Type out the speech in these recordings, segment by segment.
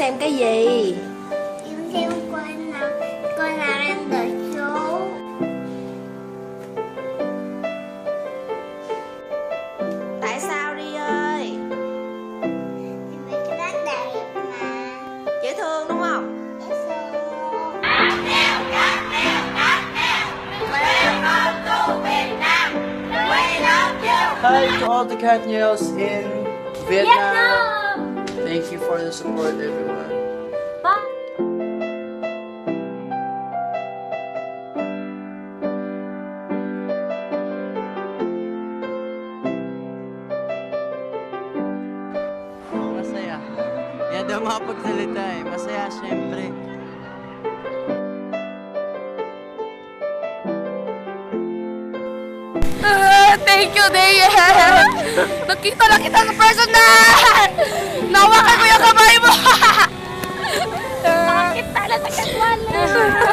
xem cái gì? Em xem con nào em đợi số. Tại sao đi ơi? Vì cái đó đẹp mà. Dễ thương đúng không? Dễ thương. Hi to all the cat nails in Vietnam. Thank you for the support, everyone. Masaya. Yan daw makapagsalita eh. Masaya syempre. Thank you, Dea! Nakita na kita sa personal! Nawakan ko yung kamay mo! Bakit tala sa katwala?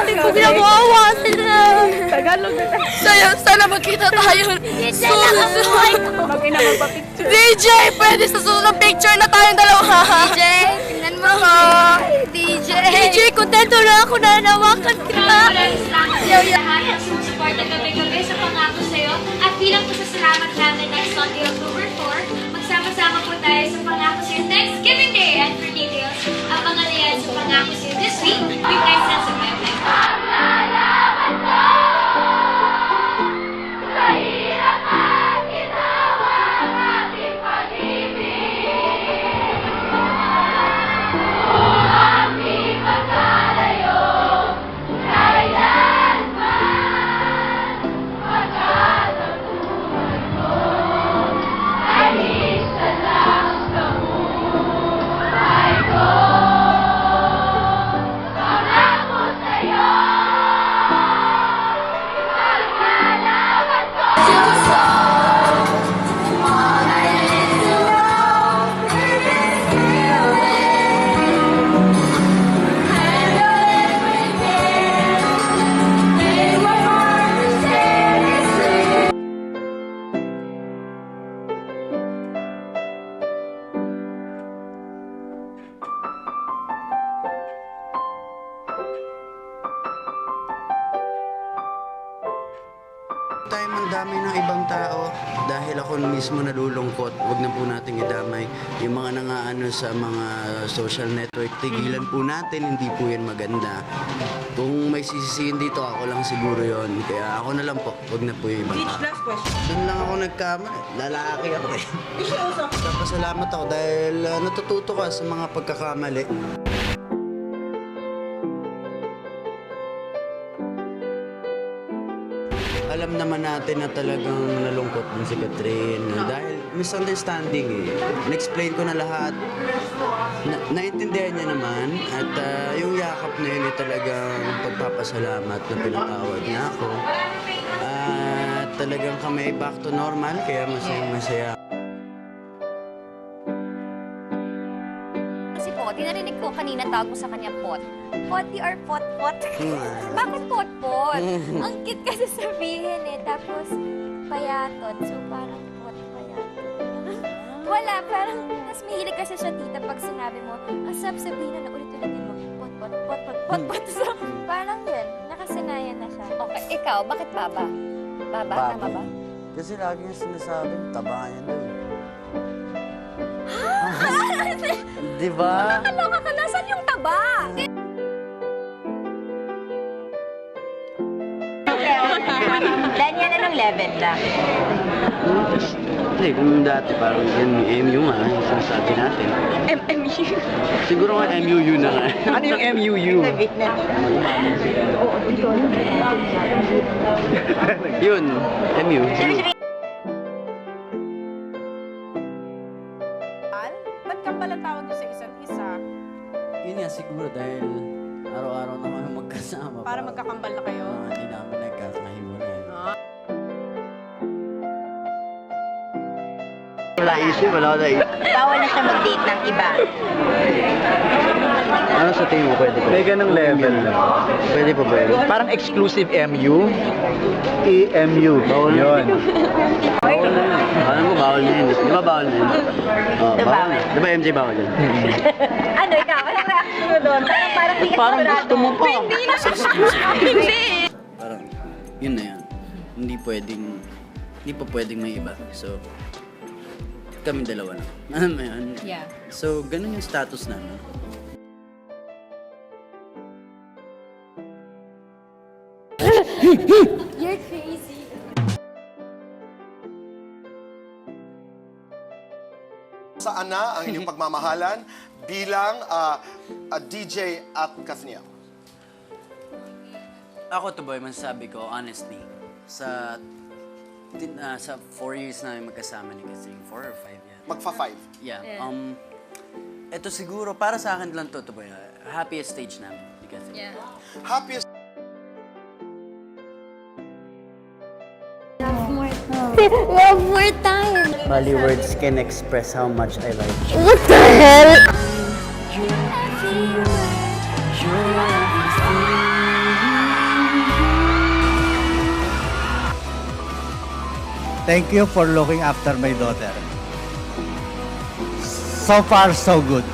Hindi ko ginagawa sila! Tagalog na sana magkita tayo susunod! Mag-ina magpa-picture. DJ! Pwede sa susunod picture na tayong dalawa! DJ, tingnan mo ko. DJ. DJ, kontento na ako na nawakan kita! Lahat ang sumusuporta gabi-gabi sa pangako sa'yo at bilang pasasalamat namin next Sunday, October 4, magsama-sama po tayo sa pangako sa'yo Thanksgiving Day. And for details, abangan na yan sa pangako sa'yo this week with my sense of my life. Tayo ang dami ng ibang tao dahil ako mismo nalulungkot. Huwag na po nating idamay yung mga nangaano sa mga social network. Tigilan po natin, hindi po yan maganda. Kung may sisisihin dito, ako lang siguro yon. Kaya ako na lang po, huwag na po yung ibang tao. Doon lang ako nagkamali. Lalaki ako eh. Pasalamat ako dahil natututo ka sa mga pagkakamali. Alam naman natin na talagang nalungkot din si Catherine dahil misunderstanding eh. Na-explain ko na lahat. Naintindihan niya naman at yung yakap na yun ay talagang pagpapasalamat na pinatawad niya ako. At talagang kami back to normal kaya masayang-masaya. Si Potty, narinig ko kanina tawag mo sa kanya Pot. Potty or Pot-Pot? Bakit Pot-Pot? Ang cute kasi sabihin eh. Tapos, payatot. So, parang Pot-payatot. Wala, parang mas mahilig kasi siya tita pag sinabi mo, ang sarap sabihin na ulit-ulitin mo, Pot-Pot. So, parang yun. Nakasanayan na siya. Okay, ikaw, bakit Baba? Baba, tama ba? Kasi lagi yung sinasabi, taba niya daw. Di ba? Nakakaloka ka, nasan yung taba? Ganyan anong level lang? Hindi, kung dati parang yan yung MU nga, yung sinasabi natin. MMU. Siguro nga MUU na nga. Ano yung MUU? Yun, MU. Ba't ka pala tawag sa isa't isa? Yun nga siguro dahil araw-araw na kami magkasama. Para magkakambal na kayo? Hindi namin nagkakahiwalay. Wala isip, wala isip. Bawal na siya mag-date ng iba. Ano sa tingin mo pwede pa? May ganong level lang. Pwede pa ba yun? Parang exclusive MU, EMU. Bawal na. Yun. Bawal na yun. Ano Alam ko bawal na yun. Di ba bawal na yun? Oh, bawal na. Di ba MJ bawal yun? Ano ikaw? Anong reaction mo doon? Parang di ka Parang sigurado. gusto mo pa. Hindi na. Hindi. Parang, yun na yan. Hindi pa pwedeng may iba. So, kami dalawa na. Alam mo yun? Yeah. So, ganun yung status namin. You're crazy. Saan na ang inyong pagmamahalan bilang DJ at Kathniel? Ako to boy, masasabi ko, honestly, sa 4 years namin magkasama ni Kasing, 4 or 5 yan. Magfa-5. Yeah. Ito siguro, para sa akin lang to boy, happiest stage namin ni Kasing. Yeah. Happiest Love more time. Bali words can express how much I like you. What the hell? Thank you for looking after my daughter. So far, so good.